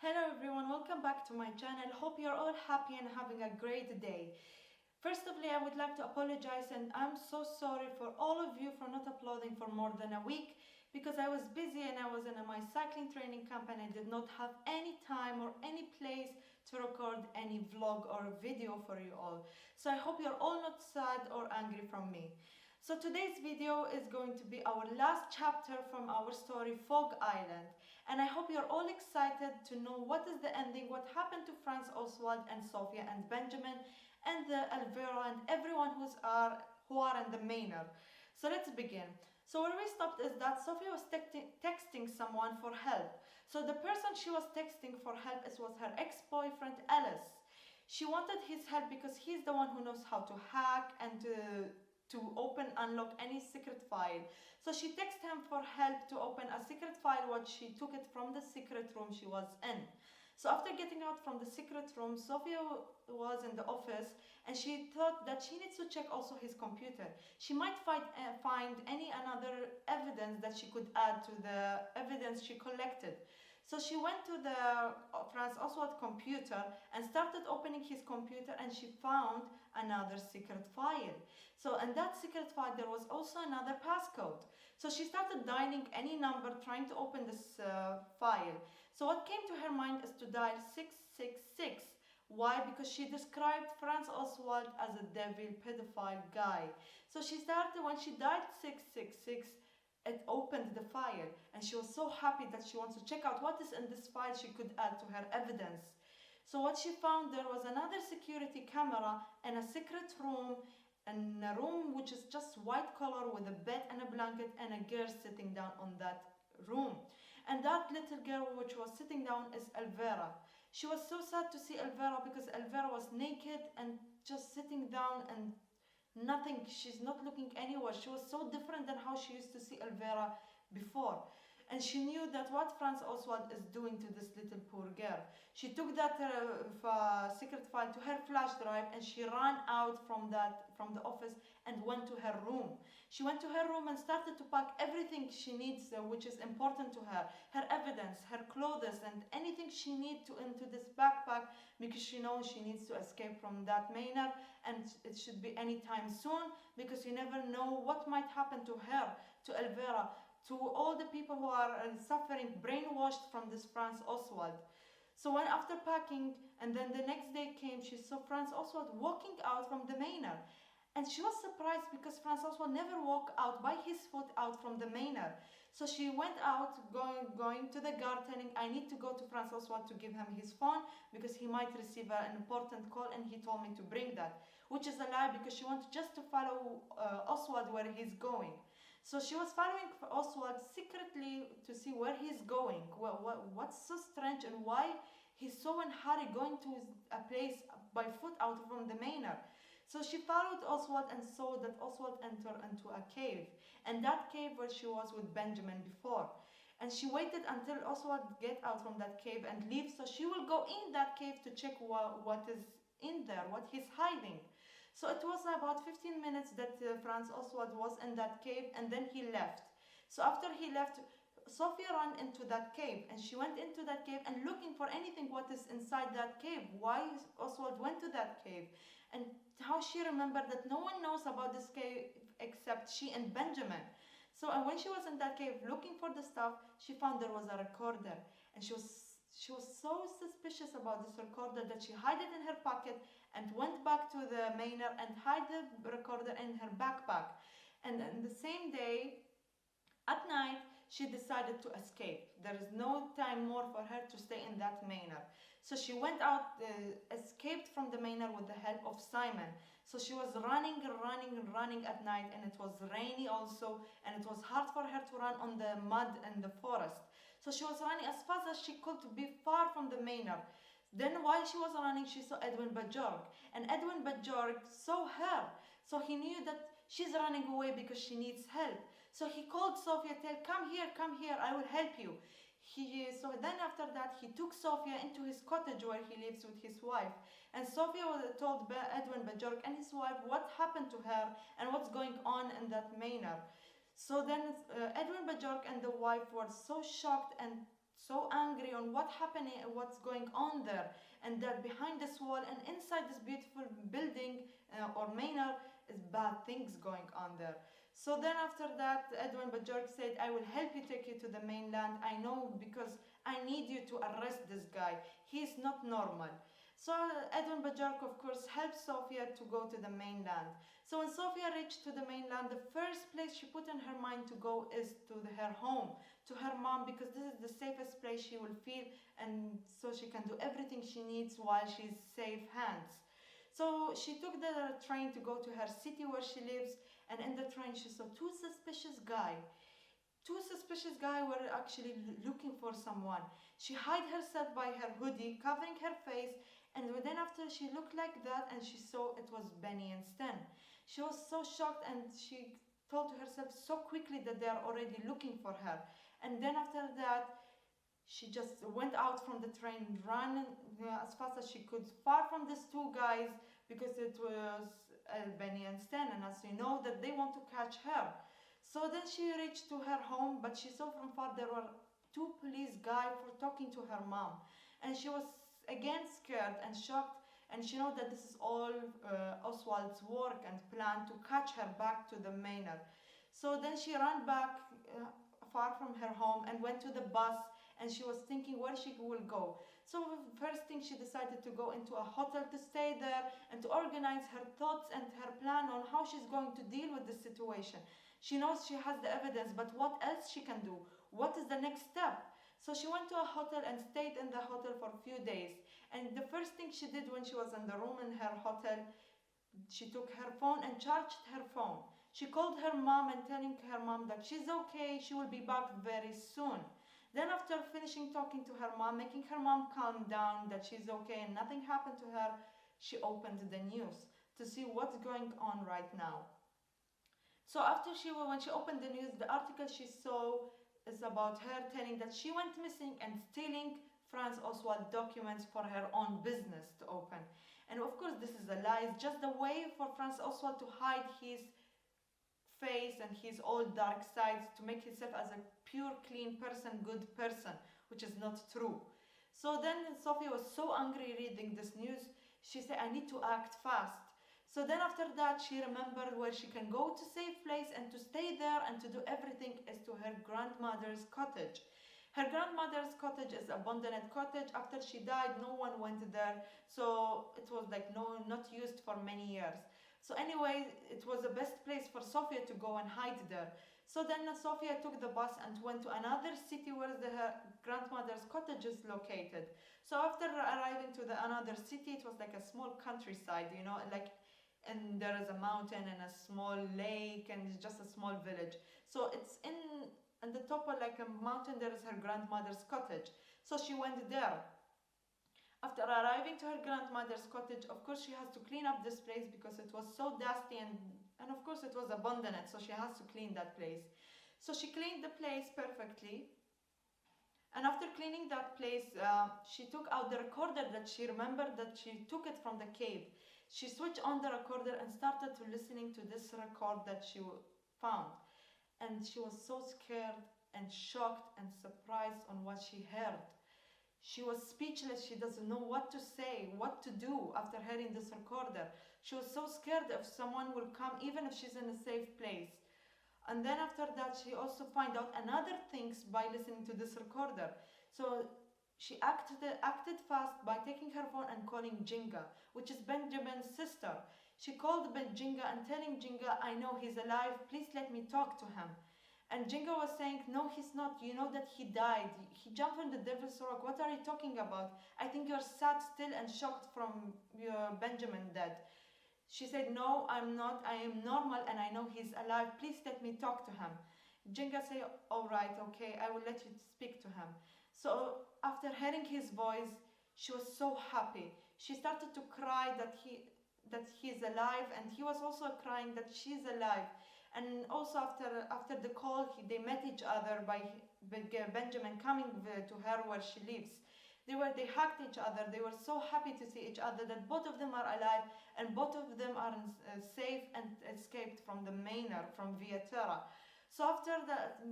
Hello everyone, welcome back to my channel. Hope you're all happy and having a great day. First of all, I would like to apologize and I'm so sorry for all of you for not uploading for more than a week because I was busy and I was in my cycling training camp and I did not have any time or any place to record any vlog or video for you all. So I hope you're all not sad or angry from me. So today's video is going to be our last chapter from our story Fog Island, and I hope you're all excited to know what is the ending, what happened to Franz Oswald and Sophia and Benjamin and Elvira and everyone who are in the manor. So let's begin. So where we stopped is that Sophia was texting someone for help. So the person she was texting for help was her ex-boyfriend Ellis. She wanted his help because he's the one who knows how to hack and to unlock any secret file. So she texted him for help to open a secret file what she took it from the secret room she was in. So after getting out from the secret room, Sophia was in the office and she thought that she needs to check also his computer. She might find any another evidence that she could add to the evidence she collected. So she went to the Franz Oswald computer and started opening his computer and she found another secret file. So in that secret file there was also another passcode. So she started dialing any number trying to open this file. So what came to her mind is to dial 666. Why? Because she described Franz Oswald as a devil pedophile guy. So she started, when she dialed 666, it opened the file and she was so happy that she wants to check out what is in this file she could add to her evidence. So what she found, there was another security camera in a secret room, in a room which is just white color with a bed and a blanket and a girl sitting down on that room. And that little girl which was sitting down is Elvira. She was so sad to see Elvira because Elvira was naked and just sitting down and nothing, she's not looking anywhere. She was so different than how she used to see Elvira before. And she knew that what Franz Oswald is doing to this little poor girl. She took that secret file to her flash drive and she ran out from the office and went to her room. She went to her room and started to pack everything she needs which is important to her. Her evidence, her clothes and anything she needs into this backpack because she knows she needs to escape from that manor and it should be anytime soon because you never know what might happen to her, to Elvira, to all the people who are suffering, brainwashed from this Franz Oswald. So when after packing and then the next day came, she saw Franz Oswald walking out from the manor. And she was surprised because Franz Oswald never walked out by his foot out from the manor. So she went out, going to the guard telling, I need to go to Franz Oswald to give him his phone because he might receive an important call and he told me to bring that. Which is a lie because she wanted just to follow Oswald where he's going. So she was following Oswald secretly to see where he's going. What's so strange and why he's so in hurry going to a place by foot out from the manor. So she followed Oswald and saw that Oswald entered into a cave. And that cave where she was with Benjamin before. And she waited until Oswald get out from that cave and leave. So she will go in that cave to check what is in there, what he's hiding. So it was about 15 minutes that Franz Oswald was in that cave and then he left. So after he left, Sophia ran into that cave and she went into that cave and looking for anything what is inside that cave. Why Oswald went to that cave and how she remembered that no one knows about this cave except she and Benjamin. So and when she was in that cave looking for the stuff, she found there was a recorder and she was so suspicious about this recorder that she hid it in her pocket and went back to the manor and hid the recorder in her backpack. And on the same day, at night, she decided to escape. There is no time more for her to stay in that manor. So she went out, escaped from the manor with the help of Simon. So she was running at night and it was rainy also and it was hard for her to run on the mud and the forest. So she was running as fast as she could to be far from the manor. Then while she was running, she saw Edwin Bajorg. And Edwin Bajorg saw her. So he knew that she's running away because she needs help. So he called Sophia, come here, I will help you. So then after that, he took Sophia into his cottage where he lives with his wife. And Sophia told Edwin Bajorg and his wife what happened to her and what's going on in that manor. So then Edwin Bajorg and the wife were so shocked and so angry on what happening, what's going on there, and that behind this wall and inside this beautiful building or manor is bad things going on there. So then after that, Edwin Bajorg said, I will help you take you to the mainland. I know, because I need you to arrest this guy. He's not normal. So Edwin Bajorg, of course, helped Sofia to go to the mainland. So when Sofia reached to the mainland, the first place she put in her mind to go is to her home, to her mom, because this is the safest place she will feel, and so she can do everything she needs while she's safe hands. So she took the train to go to her city where she lives, and in the train she saw two suspicious guys. Two suspicious guys were actually looking for someone. She hid herself by her hoodie, covering her face, and then after she looked like that and she saw it was Benny and Stan. She was so shocked and she thought to herself so quickly that they are already looking for her. And then after that, she just went out from the train, ran as fast as she could, far from these two guys, because it was Benny and Stan, and as you know, that they want to catch her. So then she reached to her home, but she saw from far there were two police guys for talking to her mom, and she was again scared and shocked, and she know that this is all Oswald's work and plan to catch her back to the manor. So then she ran back far from her home and went to the bus, and she was thinking where she will go. So first thing, she decided to go into a hotel to stay there and to organize her thoughts and her plan on how she's going to deal with the situation. She knows she has the evidence, but what else she can do? What is the next step? So she went to a hotel and stayed in the hotel for a few days. And the first thing she did when she was in the room in her hotel, she took her phone and charged her phone. She called her mom and telling her mom that she's okay, she will be back very soon. Then after finishing talking to her mom, making her mom calm down, that she's okay and nothing happened to her, she opened the news to see what's going on right now. So when she opened the news, the article she saw is about her telling that she went missing and stealing Franz Oswald documents for her own business to open. And of course this is a lie. It's just a way for Franz Oswald to hide his face and his old dark sides, to make himself as a pure, clean person, good person, which is not true. So then Sofia was so angry reading this news, she said, I need to act fast. So then after that, she remembered where she can go to safe place and to stay there and to do everything is to her grandmother's cottage. Her grandmother's cottage is a abandoned cottage. After she died, no one went there, so it was like not used for many years. So anyway, it was the best place for Sofia to go and hide there. So then Sofia took the bus and went to another city where her grandmother's cottage is located. So after arriving to another city, it was like a small countryside, and there is a mountain and a small lake and it's just a small village. So it's in the top of like a mountain, there is her grandmother's cottage. So she went there. After arriving to her grandmother's cottage, of course she has to clean up this place because it was so dusty and of course it was abandoned, so she has to clean that place. So she cleaned the place perfectly. And after cleaning that place, she took out the recorder that she remembered that she took it from the cave. She switched on the recorder and started to listening to this record that she found. And she was so scared and shocked and surprised on what she heard. She was speechless. She doesn't know what to say, what to do after hearing this recorder. She was so scared if someone will come, even if she's in a safe place. And then after that, she also find out another things by listening to this recorder. So she acted fast by taking her phone and calling Jinga, which is Benjamin's sister. She called Jinga and telling Jinga, I know he's alive, please let me talk to him. And Jinga was saying, no, he's not. You know that he died. He jumped on the Devil's Rock. What are you talking about? I think you're sad still and shocked from your Benjamin dead. She said, no, I'm not. I am normal and I know he's alive. Please let me talk to him. Jinga said, all right, okay, I will let you speak to him. So after hearing his voice, she was so happy. She started to cry that he's alive, and he was also crying that she's alive. And also after the call, they met each other by Benjamin coming to her where she lives. They hugged each other. They were so happy to see each other, that both of them are alive and both of them are safe and escaped from the manor, from Via Terra. So after that,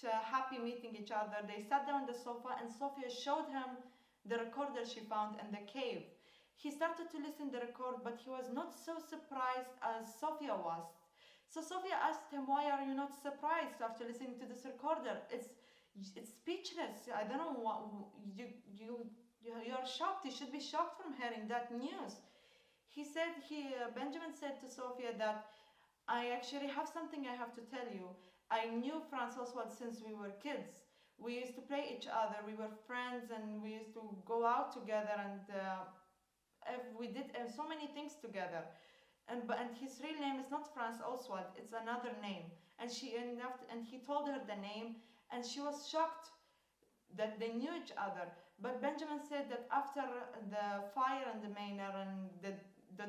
happy meeting each other. They sat down on the sofa and Sophia showed him the recorder she found in the cave. He started to listen to the record, but he was not so surprised as Sophia was. So Sophia asked him, "Why are you not surprised after listening to this recorder? It's speechless. I don't know what you're shocked. You should be shocked from hearing that news." Benjamin said to Sophia that I actually have something I have to tell you. I knew Franz Oswald since we were kids. We used to play each other. We were friends, and we used to go out together, and we did so many things together. And his real name is not Franz Oswald. It's another name. And he told her the name, and she was shocked that they knew each other. But Benjamin said that after the fire in the manor and the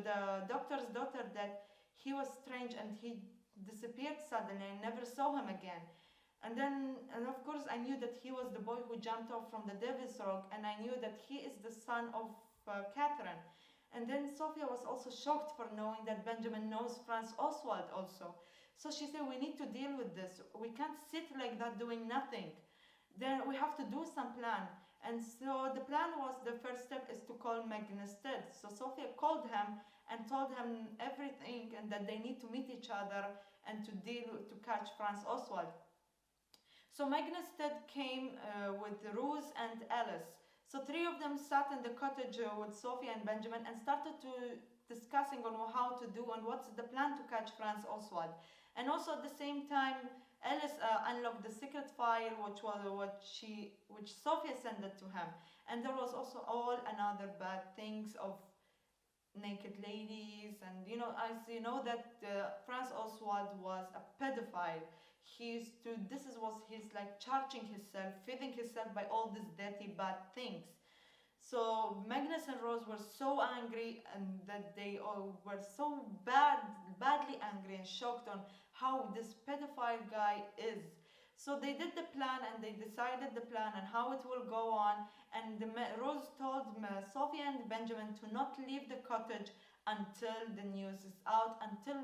doctor's daughter, that he was strange and he disappeared suddenly and never saw him again. And of course I knew that he was the boy who jumped off from the Devil's Rock, and I knew that he is the son of Catherine. And then Sophia was also shocked for knowing that Benjamin knows Franz Oswald also. So she said, "We need to deal with this. We can't sit like that doing nothing. Then we have to do some plan." And so the plan was, the first step is to call Magnus Ted. So Sophia called him and told him everything, and that they need to meet each other and to catch Franz Oswald. So Magnus Ted came with Rose and Alice. So three of them sat in the cottage with Sophia and Benjamin and started to discussing on how to do and what's the plan to catch Franz Oswald. And also at the same time, Alice unlocked the secret file, which Sophia sent it to him. And there was also all another bad things of naked ladies, and as you know that Franz Oswald was a pedophile. He's like charging himself, feeding himself by all these dirty bad things. So Magnus and Rose were so angry, and that they all were so badly angry and shocked on how this pedophile guy is. So they did the plan, and they decided the plan and how it will go on. And Rose told Sophia and Benjamin to not leave the cottage until the news is out, until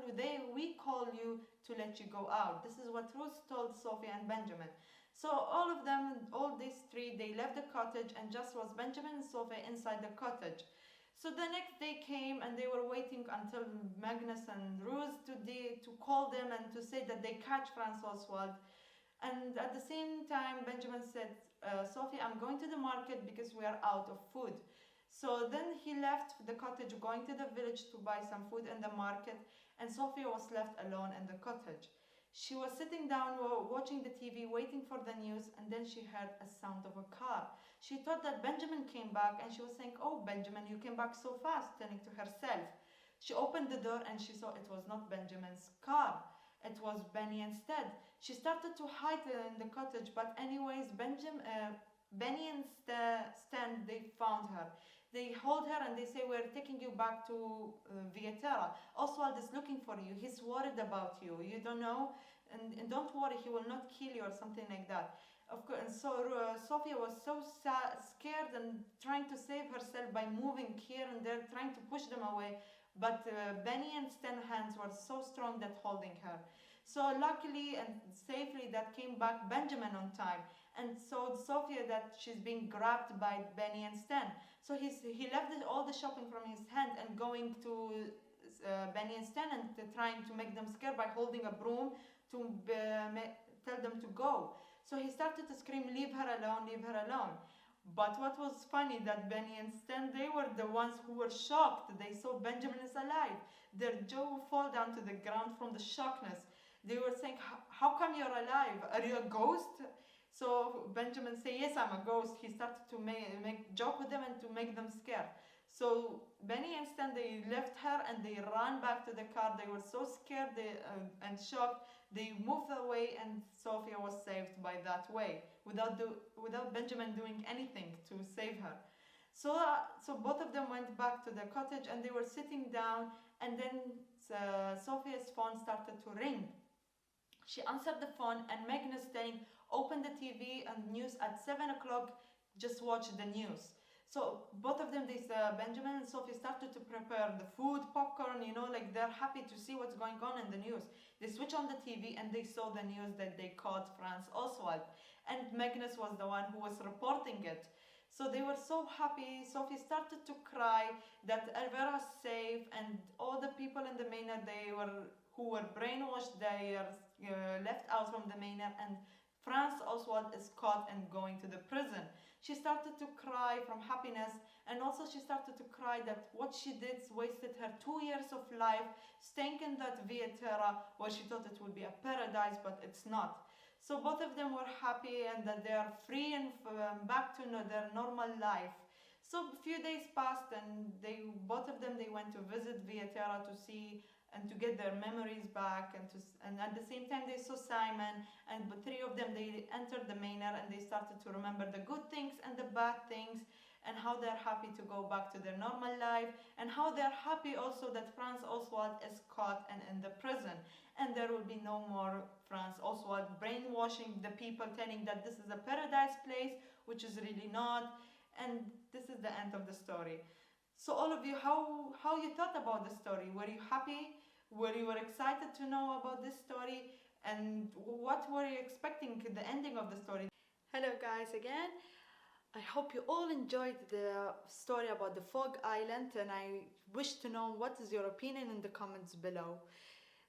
we call you to let you go out. This is what Rose told Sophia and Benjamin. So all of them, all these three, they left the cottage, and just was Benjamin and Sophia inside the cottage. So the next day came, and they were waiting until Magnus and Rose to call them and to say that they catch Franz Oswald. And at the same time, Benjamin said, "Sophia, I'm going to the market because we are out of food." So then he left the cottage, going to the village to buy some food in the market, and Sophia was left alone in the cottage. She was sitting down watching the TV, waiting for the news, and then she heard a sound of a car. She thought that Benjamin came back, and she was saying, "Oh, Benjamin, you came back so fast," telling to herself. She opened the door and she saw it was not Benjamin's car. It was Benny instead. She started to hide in the cottage, but anyways, Benny and Stan, they found her. They hold her and they say, "We're taking you back to Vieterra. Oswald is looking for you. He's worried about you. You don't know, and don't worry, he will not kill you," or something like that. Of course, and so Sophia was so scared and trying to save herself by moving here and there, trying to push them away. But Benny and Stan's hands were so strong that holding her. So luckily and safely that came back Benjamin on time, and so Sophia that she's being grabbed by Benny and Stan. So he left all the shopping from his hand and going to Benny and Stan and trying to make them scared by holding a broom to tell them to go. So he started to scream, "Leave her alone, leave her alone." But what was funny that Benny and Stan, they were the ones who were shocked. They saw Benjamin is alive. Their jaw fall down to the ground from the shockness. They were saying, "How come you're alive? Are you a ghost?" So Benjamin said, "Yes, I'm a ghost." He started to make joke with them and to make them scared. So Benny and Stan, they left her and they ran back to the car. They were so scared and shocked. They moved away, and Sophia was saved by that way, without Benjamin doing anything to save her. So both of them went back to the cottage, and they were sitting down, and then Sophia's phone started to ring. She answered the phone, and Magnus saying, "Open the TV and news at 7 o'clock, just watch the news." So both of them, Benjamin and Sophie, started to prepare the food, popcorn, like they're happy to see what's going on in the news. They switch on the TV and they saw the news that they caught Franz Oswald. And Magnus was the one who was reporting it. So they were so happy. Sophie started to cry that Elvira's safe, and all the people in the manor, who were brainwashed, they are left out from the manor, and Franz Oswald is caught and going to the prison. She started to cry from happiness, and also she started to cry that what she did wasted her 2 years of life staying in that Via Terra where she thought it would be a paradise, but it's not. So both of them were happy and that they are free and back to their normal life. So a few days passed, and both of them went to visit Via Terra to see and to get their memories back, and at the same time they saw Simon, and the three of them, they entered the manor and they started to remember the good things and the bad things, and how they're happy to go back to their normal life, and how they're happy also that Franz Oswald is caught and in the prison, and there will be no more Franz Oswald brainwashing the people, telling that this is a paradise place, which is really not. And this is the end of the story. So all of you, how you thought about the story? Were you happy? Were you excited to know about this story? And what were you expecting the ending of the story? Hello guys again. I hope you all enjoyed the story about the Fog Island, and I wish to know what is your opinion in the comments below.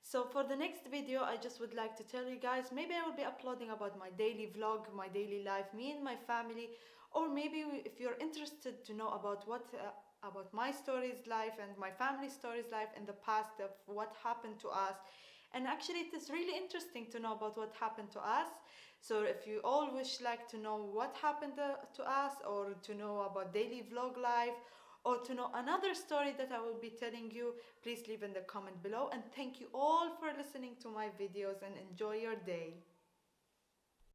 So for the next video, I just would like to tell you guys, maybe I will be uploading about my daily vlog, my daily life, me and my family, or maybe if you're interested to know about about my story's life and my family's story's life in the past, of what happened to us. And actually it is really interesting to know about what happened to us. So if you all wish to know what happened to us, or to know about daily vlog life, or to know another story that I will be telling you, please leave in the comment below. And thank you all for listening to my videos, and enjoy your day.